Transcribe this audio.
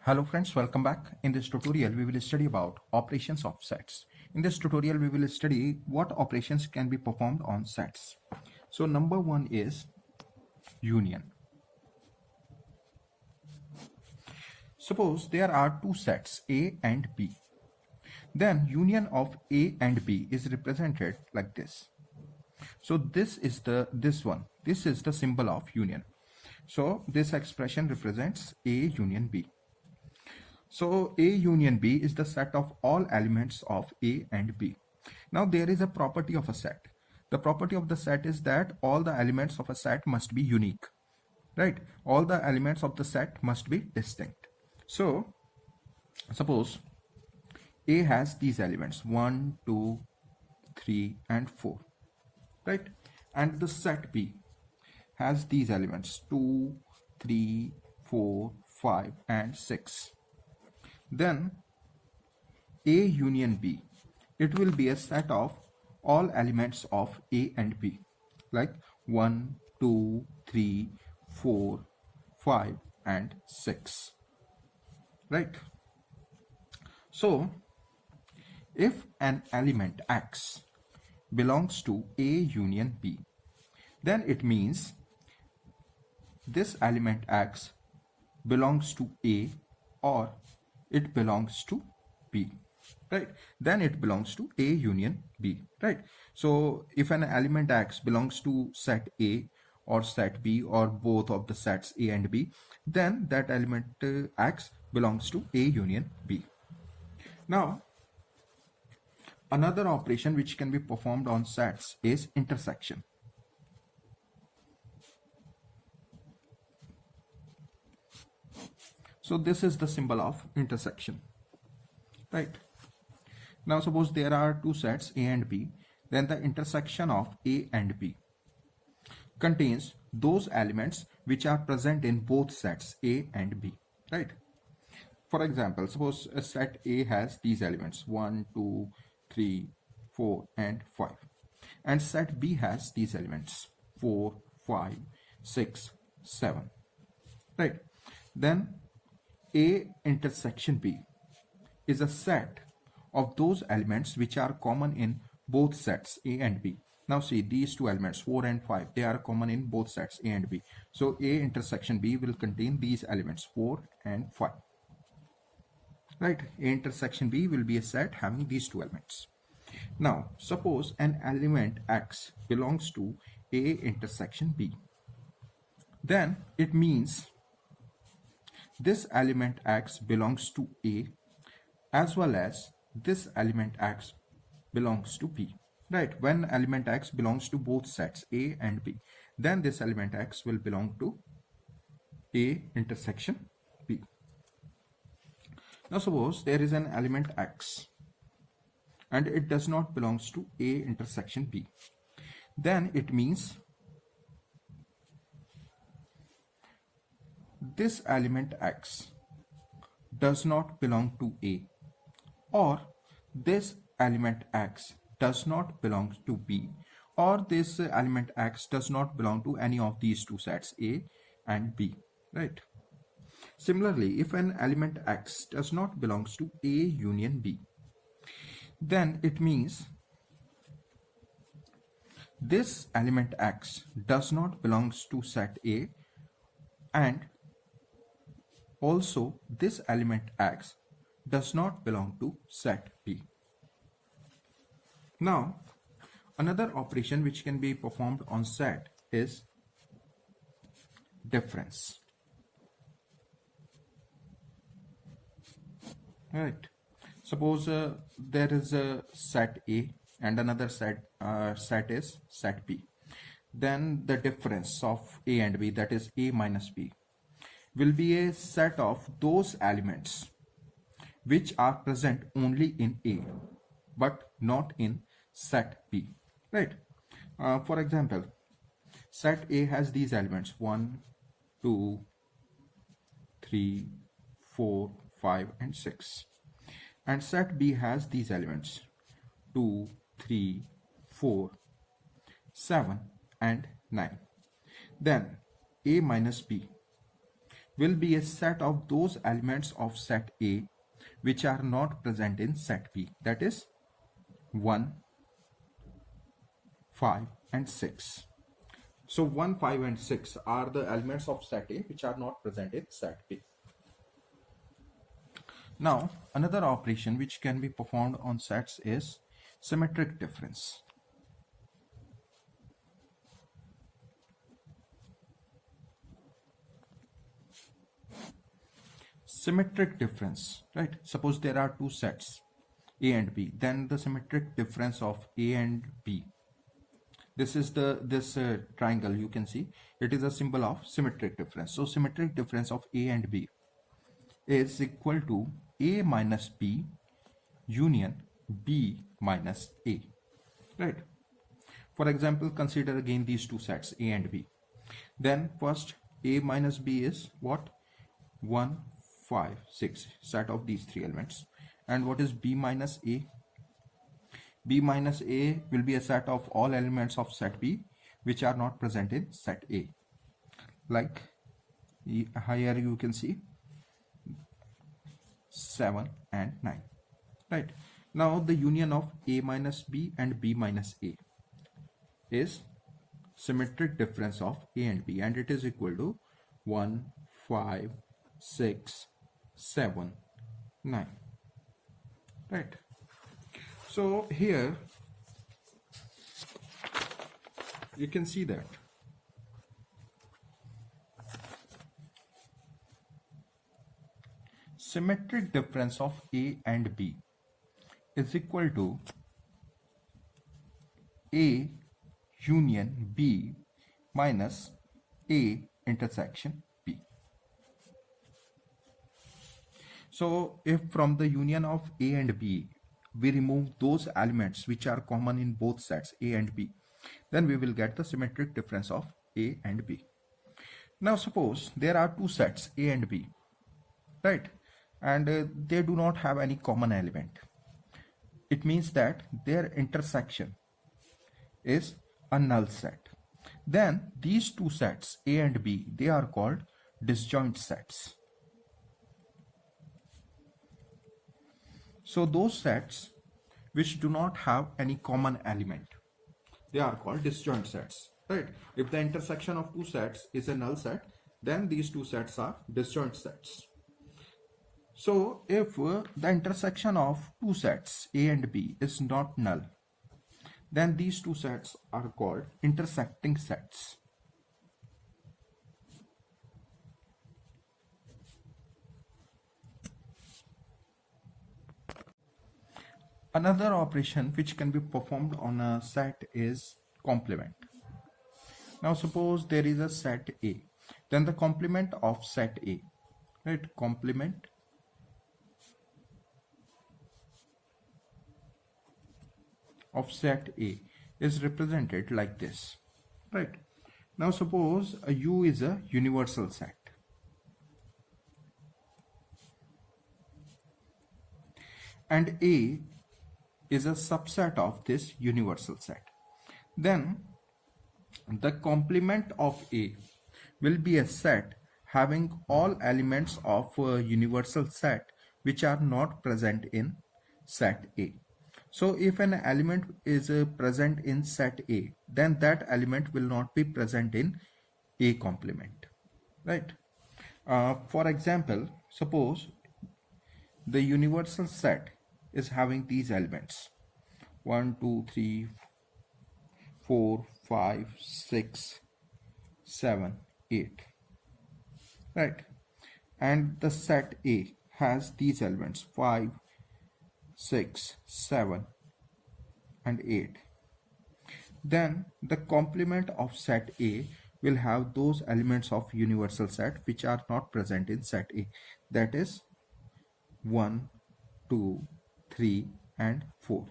Hello friends, welcome back. In this tutorial, we will study about operations of sets. In this tutorial, we will study what operations can be performed on sets. So number one is union. Suppose there are two sets A and B. Then union of A and B is represented like this. So this is the symbol of union. So this expression represents A union B. So A union B is the set of all elements of A and B. Now there is a property of a set. The property of the set is that all the elements of a set must be unique, right? All the elements of the set must be distinct. So suppose A has these elements 1, 2, 3 and 4, right? And the set B has these elements 2, 3, 4, 5 and 6. Then A union B, it will be a set of all elements of A and B, like 1, 2, 3, 4, 5 and 6, right? So if an element X belongs to A union B, then it means this element X belongs to A or it belongs to B, right? Then it belongs to A union B, right? So if an element X belongs to set A or set B or both of the sets A and B, then that element X belongs to A union B. Now another operation which can be performed on sets is intersection. So this is the symbol of intersection, right? Now suppose there are two sets A and B, then the intersection of A and B contains those elements which are present in both sets A and B, right? For example, suppose a set A has these elements 1, 2, 3, 4 and 5, and set B has these elements 4, 5, 6, 7, right? Then A intersection B is a set of those elements which are common in both sets A and B. Now see, these two elements 4 and 5, they are common in both sets A and B. So A intersection B will contain these elements 4 and 5, right? A intersection B will be a set having these two elements. Now suppose an element X belongs to A intersection B, then it means this element X belongs to A as well as this element X belongs to B, right? When element X belongs to both sets A and B, then this element X will belong to A intersection B. Now suppose there is an element X and it does not belongs to A intersection B, then it means this element X does not belong to A, or this element X does not belong to B, or this element X does not belong to any of these two sets A and B, right? Similarly, if an element X does not belong to A union B, then it means this element X does not belong to set A, and also this element X does not belong to set B. Now another operation which can be performed on set is difference, right? Suppose there is a set A and another set is set B, then the difference of A and B, that is A minus B, will be a set of those elements which are present only in A but not in set B, right? For example, set A has these elements 1, 2, 3, 4, 5 and 6, and set B has these elements 2, 3, 4, 7 and 9. Then A minus B will be a set of those elements of set A which are not present in set B, that is 1, 5 and 6. So 1, 5 and 6 are the elements of set A which are not present in set B. Now another operation which can be performed on sets is symmetric difference. Symmetric difference, right? Suppose there are two sets A and B, then the symmetric difference of A and B, this is this triangle, you can see it is a symbol of symmetric difference. So symmetric difference of A and B is equal to A minus B union B minus A, right? For example, consider again these two sets A and B. Then first A minus B is what? 1, 5, 6, set of these three elements. And what is B minus A? B minus A will be a set of all elements of set B which are not present in set A. Like here you can see 7 and 9, right? Now the union of A minus B and B minus A is symmetric difference of A and B, and it is equal to 1, 5, 6, 7, 9, right? So here you can see that symmetric difference of A and B is equal to A union B minus A intersection B. So if from the union of A and B we remove those elements which are common in both sets A and B, then we will get the symmetric difference of A and B. Now suppose there are two sets A and B, right? And they do not have any common element. It means that their intersection is a null set. Then these two sets A and B, they are called disjoint sets. So those sets which do not have any common element, they are called disjoint sets, right? If the intersection of two sets is a null set, then these two sets are disjoint sets. So if the intersection of two sets A and B is not null, then these two sets are called intersecting sets. Another operation which can be performed on a set is complement. Now suppose there is a set A, then the complement of set A, right? Complement of set A is represented like this, right? Now suppose a U is a universal set, and A is a subset of this universal set. Then the complement of A will be a set having all elements of a universal set which are not present in set A. So if an element is present in set A, then that element will not be present in A complement, right? For example, suppose the universal set is having these elements 1, 2, 3, 4, 5, 6, 7, 8, right? And the set A has these elements 5, 6, 7 and 8. Then the complement of set A will have those elements of universal set which are not present in set A, that is 1, 2, 3 and 4.